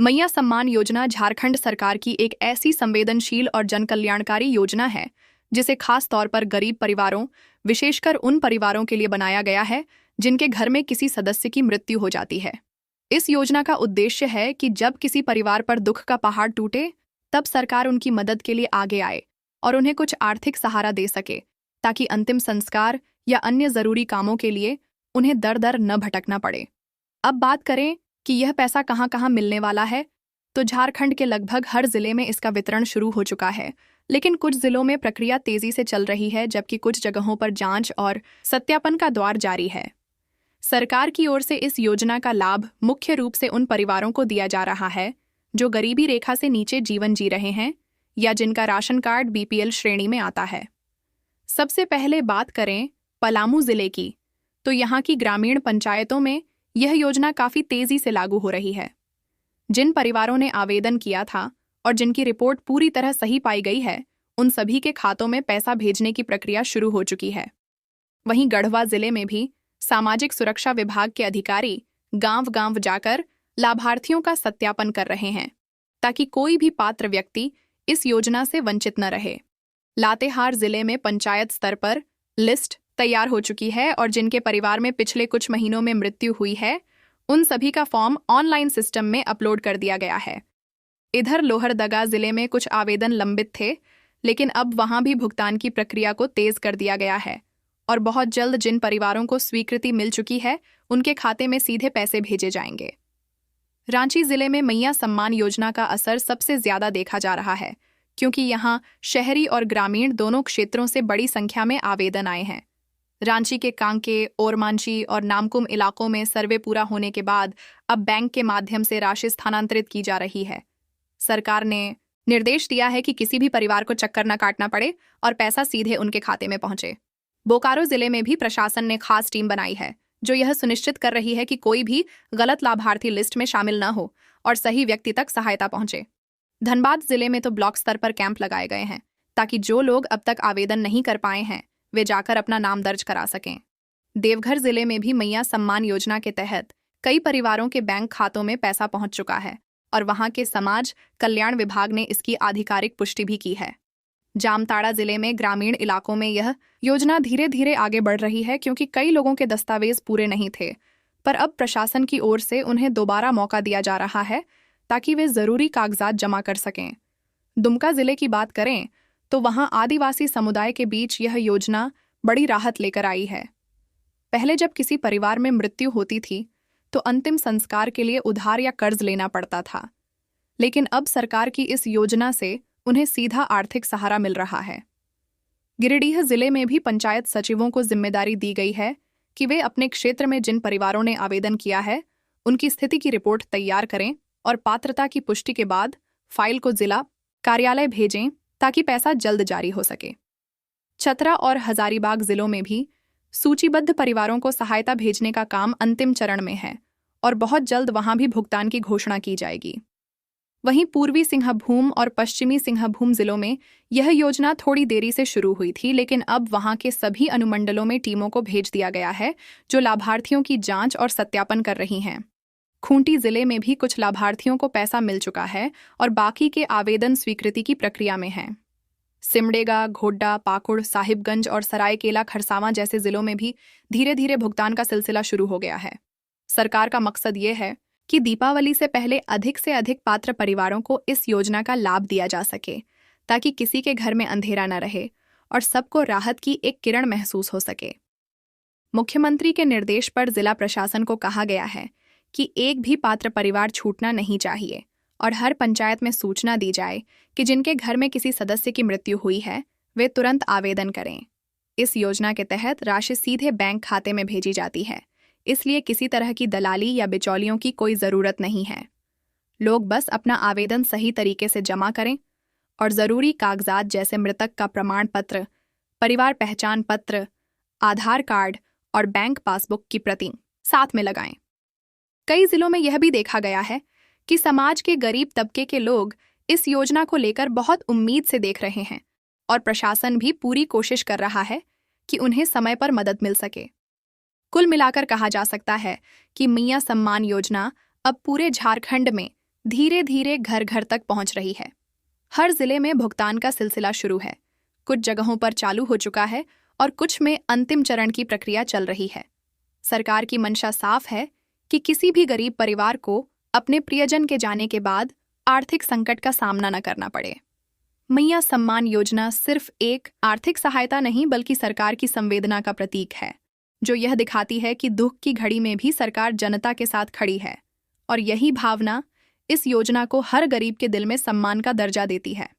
मैया सम्मान योजना झारखंड सरकार की एक ऐसी संवेदनशील और जनकल्याणकारी योजना है जिसे खास तौर पर गरीब परिवारों, विशेषकर उन परिवारों के लिए बनाया गया है जिनके घर में किसी सदस्य की मृत्यु हो जाती है। इस योजना का उद्देश्य है कि जब किसी परिवार पर दुख का पहाड़ टूटे, तब सरकार उनकी मदद के लिए आगे आए और उन्हें कुछ आर्थिक सहारा दे सके, ताकि अंतिम संस्कार या अन्य जरूरी कामों के लिए उन्हें दर दर न भटकना पड़े। अब बात करें कि यह पैसा कहाँ कहाँ मिलने वाला है, तो झारखंड के लगभग हर जिले में इसका वितरण शुरू हो चुका है, लेकिन कुछ जिलों में प्रक्रिया तेजी से चल रही है, जबकि कुछ जगहों पर जांच और सत्यापन का दौर जारी है। सरकार की ओर से इस योजना का लाभ मुख्य रूप से उन परिवारों को दिया जा रहा है जो गरीबी रेखा से नीचे जीवन जी रहे हैं या जिनका राशन कार्ड बीपीएल श्रेणी में आता है। सबसे पहले बात करें पलामू जिले की, तो यहाँ की ग्रामीण पंचायतों में यह योजना काफी तेजी से लागू हो रही है। जिन परिवारों ने आवेदन किया था और जिनकी रिपोर्ट पूरी तरह सही पाई गई है, उन सभी के खातों में पैसा भेजने की प्रक्रिया शुरू हो चुकी है। वहीं गढ़वा जिले में भी सामाजिक सुरक्षा विभाग के अधिकारी गांव-गांव जाकर लाभार्थियों का सत्यापन कर रहे हैं, ताकि कोई भी पात्र व्यक्ति इस योजना से वंचित न रहे। लातेहार जिले में पंचायत स्तर पर लिस्ट तैयार हो चुकी है और जिनके परिवार में पिछले कुछ महीनों में मृत्यु हुई है, उन सभी का फॉर्म ऑनलाइन सिस्टम में अपलोड कर दिया गया है। इधर लोहरदगा जिले में कुछ आवेदन लंबित थे, लेकिन अब वहां भी भुगतान की प्रक्रिया को तेज कर दिया गया है और बहुत जल्द जिन परिवारों को स्वीकृति मिल चुकी है, उनके खाते में सीधे पैसे भेजे जाएंगे। रांची जिले में मैया सम्मान योजना का असर सबसे ज्यादा देखा जा रहा है, क्योंकि यहां शहरी और ग्रामीण दोनों क्षेत्रों से बड़ी संख्या में आवेदन आए हैं। रांची के कांके, ओरमांची और नामकुम इलाकों में सर्वे पूरा होने के बाद अब बैंक के माध्यम से राशि स्थानांतरित की जा रही है। सरकार ने निर्देश दिया है कि किसी भी परिवार को चक्कर न काटना पड़े और पैसा सीधे उनके खाते में पहुंचे। बोकारो जिले में भी प्रशासन ने खास टीम बनाई है, जो यह सुनिश्चित कर रही है कि कोई भी गलत लाभार्थी लिस्ट में शामिल न हो और सही व्यक्ति तक सहायता पहुंचे। धनबाद जिले में तो ब्लॉक स्तर पर कैंप लगाए गए हैं, ताकि जो लोग अब तक आवेदन नहीं कर पाए हैं, वे जाकर अपना नाम दर्ज करा सकें। देवघर जिले में भी मैया सम्मान योजना के तहत कई परिवारों के बैंक खातों में पैसा पहुंच चुका है और वहां के समाज कल्याण विभाग ने इसकी आधिकारिक पुष्टि भी की है। जामताड़ा जिले में ग्रामीण इलाकों में यह योजना धीरे धीरे आगे बढ़ रही है, क्योंकि कई लोगों के दस्तावेज पूरे नहीं थे, पर अब प्रशासन की ओर से उन्हें दोबारा मौका दिया जा रहा है ताकि वे जरूरी कागजात जमा कर सकें। दुमका जिले की बात करें तो वहां आदिवासी समुदाय के बीच यह योजना बड़ी राहत लेकर आई है। पहले जब किसी परिवार में मृत्यु होती थी तो अंतिम संस्कार के लिए उधार या कर्ज लेना पड़ता था, लेकिन अब सरकार की इस योजना से उन्हें सीधा आर्थिक सहारा मिल रहा है। गिरिडीह जिले में भी पंचायत सचिवों को जिम्मेदारी दी गई है कि वे अपने क्षेत्र में जिन परिवारों ने आवेदन किया है, उनकी स्थिति की रिपोर्ट तैयार करें और पात्रता की पुष्टि के बाद फाइल को जिला कार्यालय भेजें, ताकि पैसा जल्द जारी हो सके। चतरा और हजारीबाग जिलों में भी सूचीबद्ध परिवारों को सहायता भेजने का काम अंतिम चरण में है और बहुत जल्द वहां भी भुगतान की घोषणा की जाएगी। वहीं पूर्वी सिंहभूम और पश्चिमी सिंहभूम जिलों में यह योजना थोड़ी देरी से शुरू हुई थी, लेकिन अब वहां के सभी अनुमंडलों में टीमों को भेज दिया गया है जो लाभार्थियों की जांच और सत्यापन कर रही हैं। खूंटी जिले में भी कुछ लाभार्थियों को पैसा मिल चुका है और बाकी के आवेदन स्वीकृति की प्रक्रिया में हैं। सिमडेगा, घोड्डा, पाकुड़, साहिबगंज और सरायकेला खरसावां जैसे जिलों में भी धीरे धीरे भुगतान का सिलसिला शुरू हो गया है। सरकार का मकसद ये है कि दीपावली से पहले अधिक से अधिक पात्र परिवारों को इस योजना का लाभ दिया जा सके, ताकि किसी के घर में अंधेरा न रहे और सबको राहत की एक किरण महसूस हो सके। मुख्यमंत्री के निर्देश पर जिला प्रशासन को कहा गया है कि एक भी पात्र परिवार छूटना नहीं चाहिए और हर पंचायत में सूचना दी जाए कि जिनके घर में किसी सदस्य की मृत्यु हुई है, वे तुरंत आवेदन करें। इस योजना के तहत राशि सीधे बैंक खाते में भेजी जाती है, इसलिए किसी तरह की दलाली या बिचौलियों की कोई ज़रूरत नहीं है। लोग बस अपना आवेदन सही तरीके से जमा करें और ज़रूरी कागजात जैसे मृतक का प्रमाण पत्र, परिवार पहचान पत्र, आधार कार्ड और बैंक पासबुक की प्रति साथ में लगाएं। कई जिलों में यह भी देखा गया है कि समाज के गरीब तबके के लोग इस योजना को लेकर बहुत उम्मीद से देख रहे हैं और प्रशासन भी पूरी कोशिश कर रहा है कि उन्हें समय पर मदद मिल सके। कुल मिलाकर कहा जा सकता है कि मैया सम्मान योजना अब पूरे झारखंड में धीरे धीरे घर घर तक पहुंच रही है। हर जिले में भुगतान का सिलसिला शुरू है। कुछ जगहों पर चालू हो चुका है और कुछ में अंतिम चरण की प्रक्रिया चल रही है। सरकार की मंशा साफ है कि किसी भी गरीब परिवार को अपने प्रियजन के जाने के बाद आर्थिक संकट का सामना न करना पड़े। मैया सम्मान योजना सिर्फ एक आर्थिक सहायता नहीं बल्कि सरकार की संवेदना का प्रतीक है, जो यह दिखाती है कि दुख की घड़ी में भी सरकार जनता के साथ खड़ी है। और यही भावना इस योजना को हर गरीब के दिल में सम्मान का दर्जा देती है।